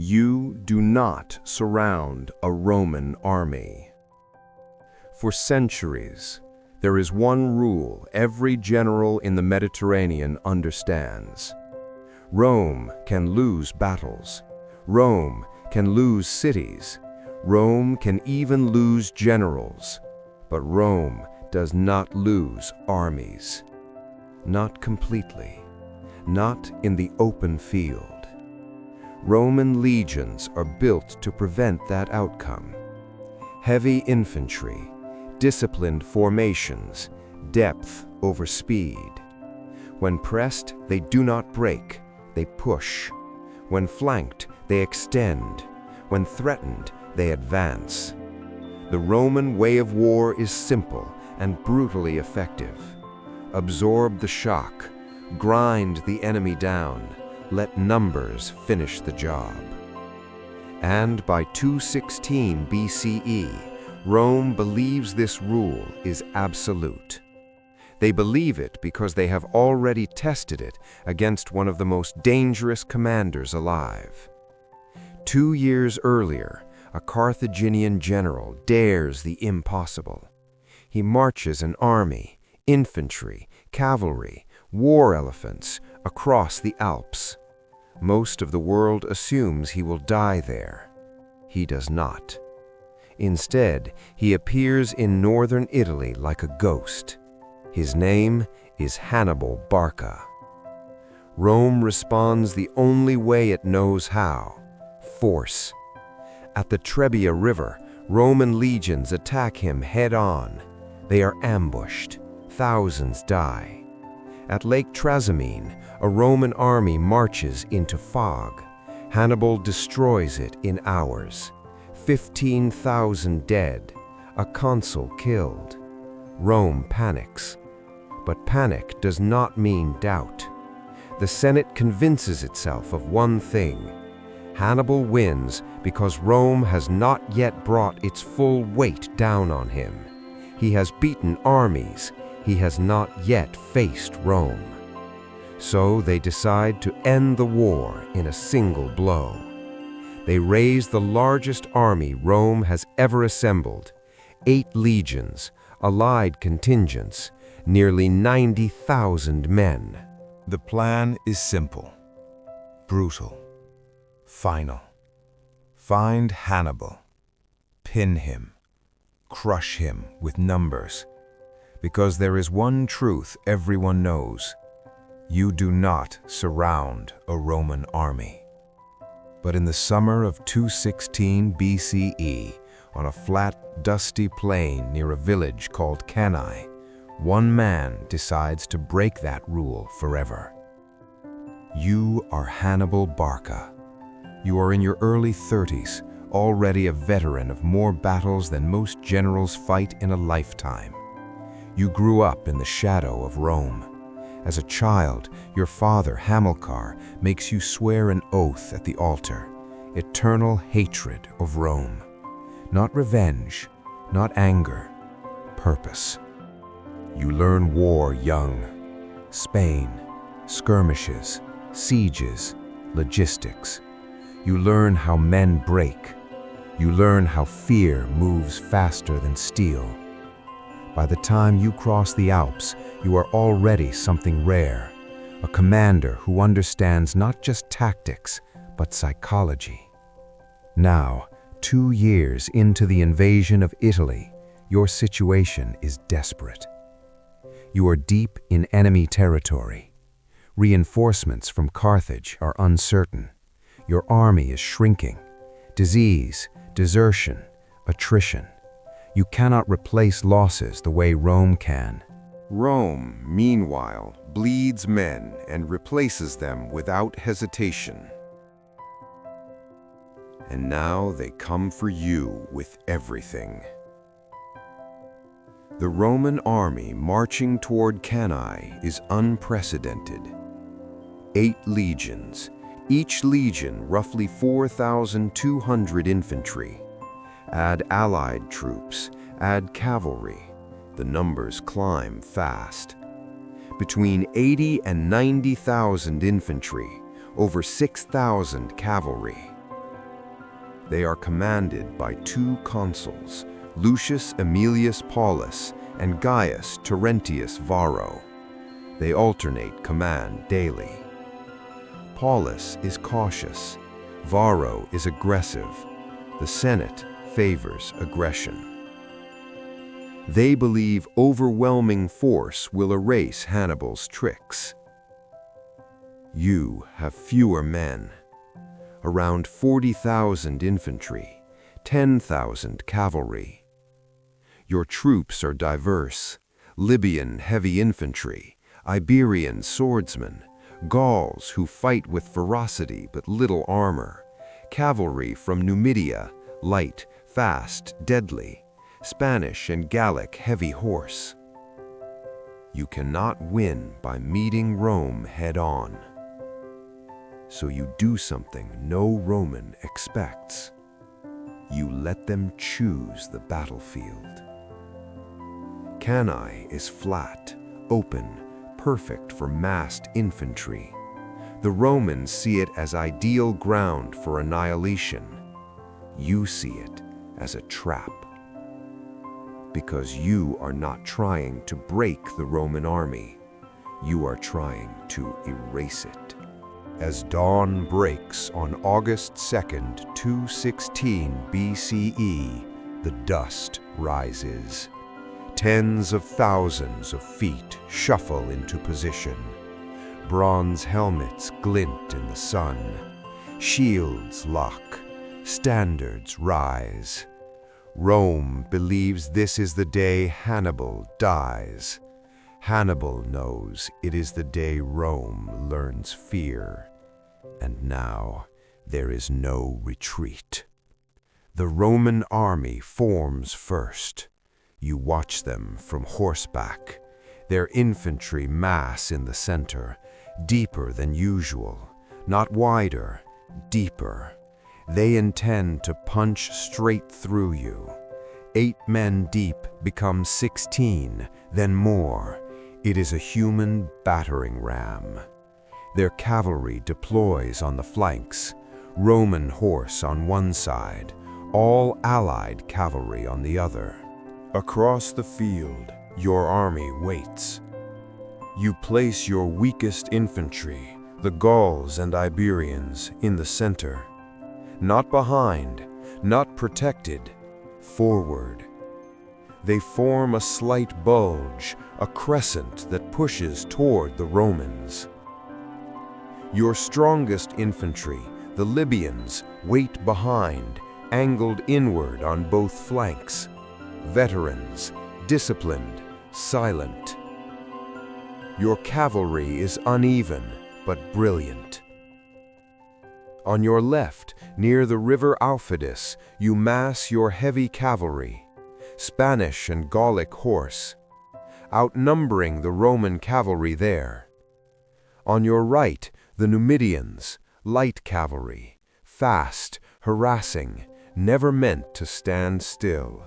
You do not surround a Roman army. For centuries, there is one rule every general in the Mediterranean understands. Rome can lose battles. Rome can lose cities. Rome can even lose generals. But Rome does not lose armies. Not completely. Not in the open field. Roman legions are built to prevent that outcome. Heavy infantry, disciplined formations, depth over speed. When pressed, they do not break, they push. When flanked, they extend. When threatened, they advance. The Roman way of war is simple and brutally effective. Absorb the shock, grind the enemy down, let numbers finish the job. And by 216 BCE, Rome believes this rule is absolute. They believe it because they have already tested it against one of the most dangerous commanders alive. 2 years earlier, a Carthaginian general dares the impossible. He marches an army, infantry, cavalry, war elephants across the Alps. Most of the world assumes he will die there. He does not. Instead, he appears in northern Italy like a ghost. His name is Hannibal Barca. Rome responds the only way it knows how: force. At the Trebia River, Roman legions attack him head-on. They are ambushed. Thousands die. At Lake Trasimene, a Roman army marches into fog. Hannibal destroys it in hours. 15,000 dead, a consul killed. Rome panics. But panic does not mean doubt. The Senate convinces itself of one thing: Hannibal wins because Rome has not yet brought its full weight down on him. He has beaten armies. He has not yet faced Rome. So they decide to end the war in a single blow. They raise the largest army Rome has ever assembled: 8 legions, allied contingents, nearly 90,000 men. The plan is simple, brutal, final. Find Hannibal, pin him, crush him with numbers. Because there is one truth everyone knows: you do not surround a Roman army. But in the summer of 216 BCE, on a flat, dusty plain near a village called Cannae, one man decides to break that rule forever. You are Hannibal Barca. You are in your early 30s, already a veteran of more battles than most generals fight in a lifetime. You grew up in the shadow of Rome. As a child, your father, Hamilcar, makes you swear an oath at the altar: eternal hatred of Rome. Not revenge, not anger, purpose. You learn war young. Spain, skirmishes, sieges, logistics. You learn how men break. You learn how fear moves faster than steel. By the time you cross the Alps, you are already something rare, a commander who understands not just tactics, but psychology. Now, 2 years into the invasion of Italy, your situation is desperate. You are deep in enemy territory. Reinforcements from Carthage are uncertain. Your army is shrinking. Disease, desertion, attrition. You cannot replace losses the way Rome can. Rome, meanwhile, bleeds men and replaces them without hesitation. And now they come for you with everything. The Roman army marching toward Cannae is unprecedented. 8 legions, each legion roughly 4,200 infantry. Add allied troops, add cavalry. The numbers climb fast. Between 80 and 90,000 infantry, over 6,000 cavalry. They are commanded by two consuls, Lucius Aemilius Paulus and Gaius Terentius Varro. They alternate command daily. Paulus is cautious. Varro is aggressive. The Senate favors aggression. They believe overwhelming force will erase Hannibal's tricks. You have fewer men. Around 40,000 infantry, 10,000 cavalry. Your troops are diverse: Libyan heavy infantry, Iberian swordsmen, Gauls who fight with ferocity but little armor, cavalry from Numidia, light, fast, deadly, Spanish and Gallic heavy horse. You cannot win by meeting Rome head-on. So you do something no Roman expects. You let them choose the battlefield. Cannae is flat, open, perfect for massed infantry. The Romans see it as ideal ground for annihilation. You see it as a trap. Because you are not trying to break the Roman army. You are trying to erase it. As dawn breaks on August 2nd, 216 BCE, the dust rises. Tens of thousands of feet shuffle into position. Bronze helmets glint in the sun. Shields lock. Standards rise. Rome believes this is the day Hannibal dies. Hannibal knows it is the day Rome learns fear. And now there is no retreat. The Roman army forms first. You watch them from horseback. Their infantry mass in the center, deeper than usual, not wider, deeper. They intend to punch straight through you. 8 men deep become 16, then more. It is a human battering ram. Their cavalry deploys on the flanks, Roman horse on one side, all allied cavalry on the other. Across the field, your army waits. You place your weakest infantry, the Gauls and Iberians, in the center. Not behind, not protected, forward. They form a slight bulge, a crescent that pushes toward the Romans. Your strongest infantry, the Libyans, wait behind, angled inward on both flanks. Veterans, disciplined, silent. Your cavalry is uneven, but brilliant. On your left, near the river Aufidus, you mass your heavy cavalry, Spanish and Gallic horse, outnumbering the Roman cavalry there. On your right, the Numidians, light cavalry, fast, harassing, never meant to stand still.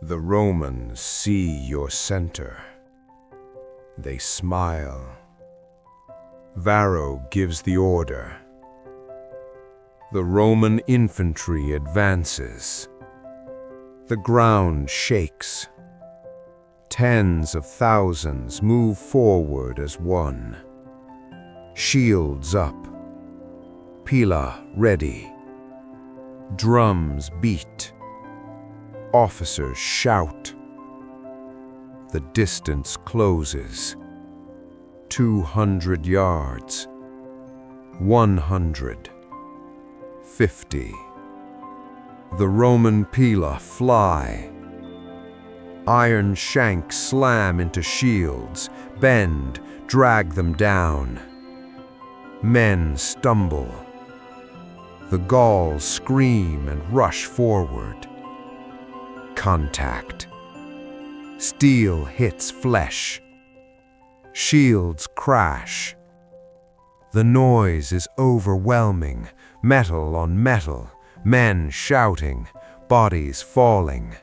The Romans see your center. They smile. Varro gives the order. The Roman infantry advances. The ground shakes. Tens of thousands move forward as one. Shields up. Pila ready. Drums beat. Officers shout. The distance closes. 200 yards. 100. 50. The Roman pila fly. Iron shanks slam into shields, bend, drag them down. Men stumble. The Gauls scream and rush forward. Contact. Steel hits flesh. Shields crash. The noise is overwhelming, metal on metal, men shouting, bodies falling.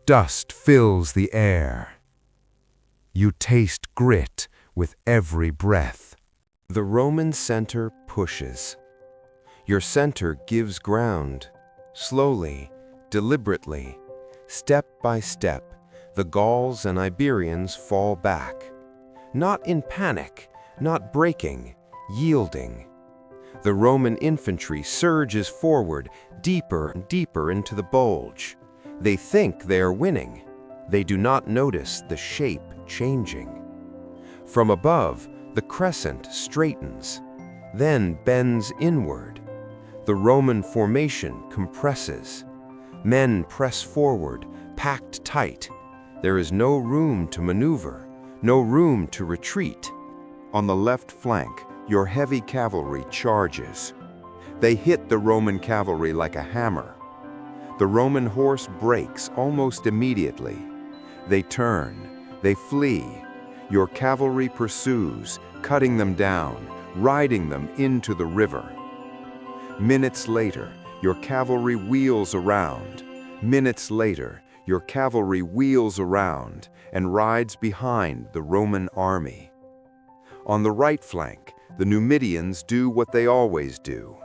Dust fills the air. You taste grit with every breath. The Roman center pushes. Your center gives ground. Slowly, deliberately, step by step, the Gauls and Iberians fall back. Not in panic, not breaking, yielding. The Roman infantry surges forward, deeper and deeper into the bulge. They think they are winning. They do not notice the shape changing. From above, the crescent straightens, then bends inward. The Roman formation compresses. Men press forward, packed tight. There is no room to maneuver, no room to retreat. On the left flank, your heavy cavalry charges. They hit the Roman cavalry like a hammer. The Roman horse breaks almost immediately. They turn, they flee. Your cavalry pursues, cutting them down, riding them into the river. Minutes later, your cavalry wheels around. Minutes later, your cavalry wheels around and rides behind the Roman army. On the right flank, the Numidians do what they always do.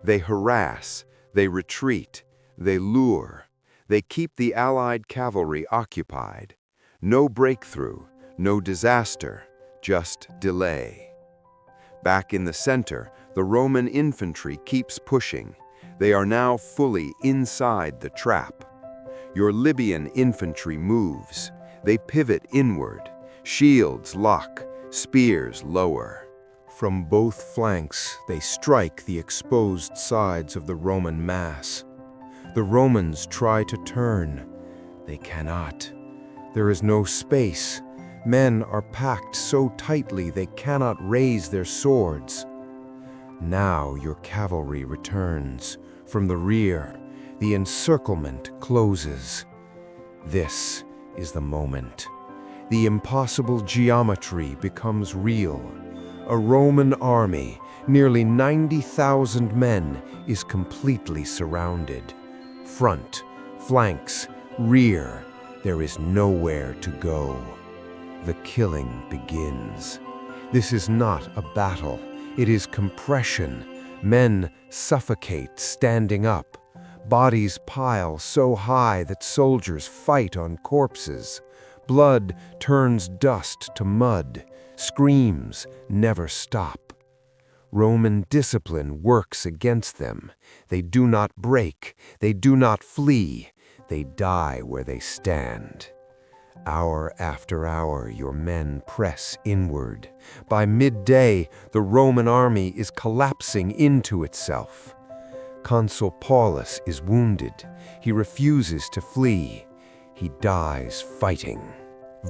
They harass, they retreat, they lure. They keep the allied cavalry occupied. No breakthrough, no disaster, just delay. Back in the center, the Roman infantry keeps pushing. They are now fully inside the trap. Your Libyan infantry moves. They pivot inward. Shields lock, spears lower. From both flanks, they strike the exposed sides of the Roman mass. The Romans try to turn. They cannot. There is no space. Men are packed so tightly they cannot raise their swords. Now your cavalry returns. From the rear, the encirclement closes. This is the moment. The impossible geometry becomes real. A Roman army, nearly 90,000 men, is completely surrounded. Front, flanks, rear, there is nowhere to go. The killing begins. This is not a battle. It is compression. Men suffocate standing up. Bodies pile so high that soldiers fight on corpses. Blood turns dust to mud. Screams never stop. Roman discipline works against them. They do not break. They do not flee. They die where they stand. Hour after hour, your men press inward. By midday, the Roman army is collapsing into itself. Consul Paulus is wounded. He refuses to flee. He dies fighting.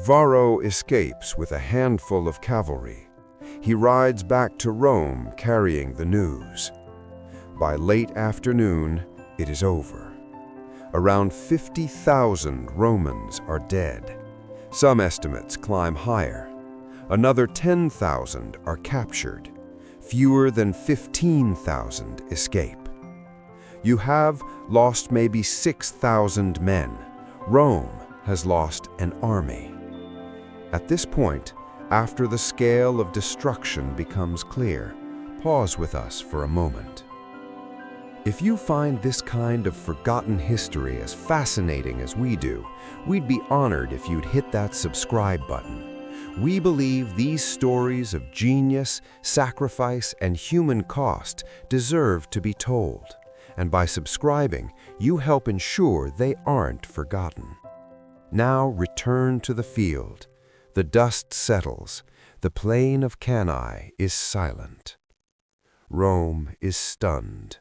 Varro escapes with a handful of cavalry. He rides back to Rome carrying the news. By late afternoon, it is over. Around 50,000 Romans are dead. Some estimates climb higher. Another 10,000 are captured. Fewer than 15,000 escape. You have lost maybe 6,000 men. Rome has lost an army. At this point, after the scale of destruction becomes clear, pause with us for a moment. If you find this kind of forgotten history as fascinating as we do, we'd be honored if you'd hit that subscribe button. We believe these stories of genius, sacrifice, and human cost deserve to be told. And by subscribing, you help ensure they aren't forgotten. Now return to the field. The dust settles. The plain of Cannae is silent. Rome is stunned.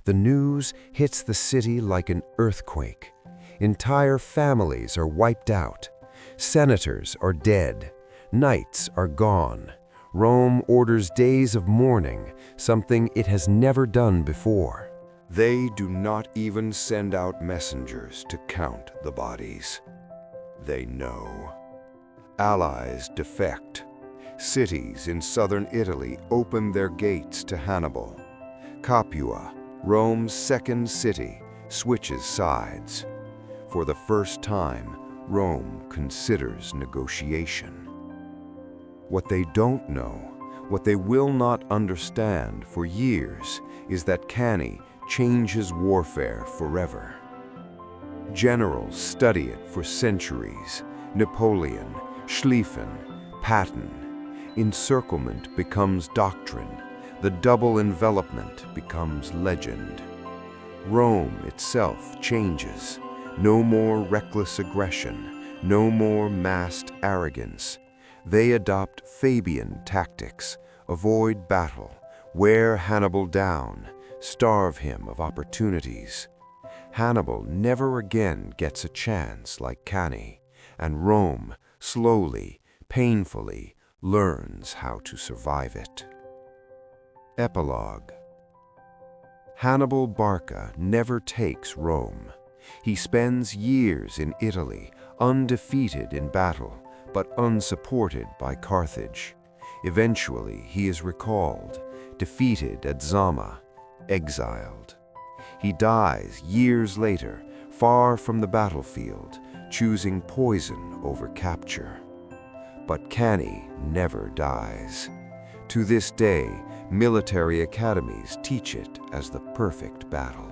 The news hits the city like an earthquake. Entire families are wiped out. Senators are dead. Knights are gone. Rome orders days of mourning, something it has never done before. They do not even send out messengers to count the bodies. They know. Allies defect. Cities in southern Italy open their gates to Hannibal. Capua, Rome's second city, switches sides. For the first time, Rome considers negotiation. What they don't know, what they will not understand for years, is that Cannae, changes warfare forever. Generals study it for centuries. Napoleon, Schlieffen, Patton. Encirclement becomes doctrine. The double envelopment becomes legend. Rome itself changes. No more reckless aggression, no more masked arrogance. They adopt Fabian tactics, avoid battle, wear Hannibal down, starve him of opportunities. Hannibal never again gets a chance like Cannae, and Rome slowly, painfully learns how to survive it. Epilogue. Hannibal Barca never takes Rome. He spends years in Italy, undefeated in battle, but unsupported by Carthage. Eventually, he is recalled, defeated at Zama, exiled. He dies years later, far from the battlefield, choosing poison over capture. But Cannae never dies. To this day, military academies teach it as the perfect battle.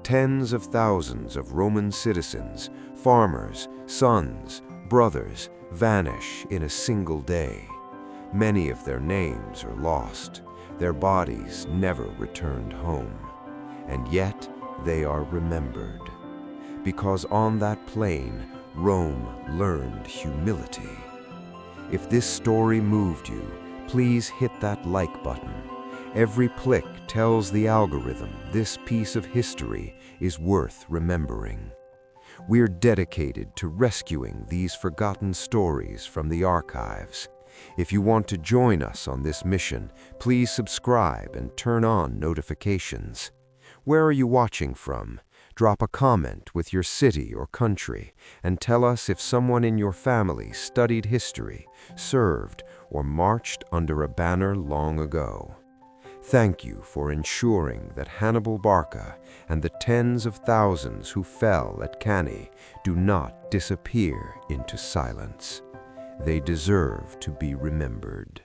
Tens of thousands of Roman citizens, farmers, sons, brothers, vanish in a single day. Many of their names are lost, their bodies never returned home, and yet they are remembered. Because on that plain, Rome learned humility. If this story moved you, please hit that like button. Every click tells the algorithm this piece of history is worth remembering. We're dedicated to rescuing these forgotten stories from the archives. If you want to join us on this mission, please subscribe and turn on notifications. Where are you watching from? Drop a comment with your city or country and tell us if someone in your family studied history, served, or marched under a banner long ago. Thank you for ensuring that Hannibal Barca and the tens of thousands who fell at Cannae do not disappear into silence. They deserve to be remembered.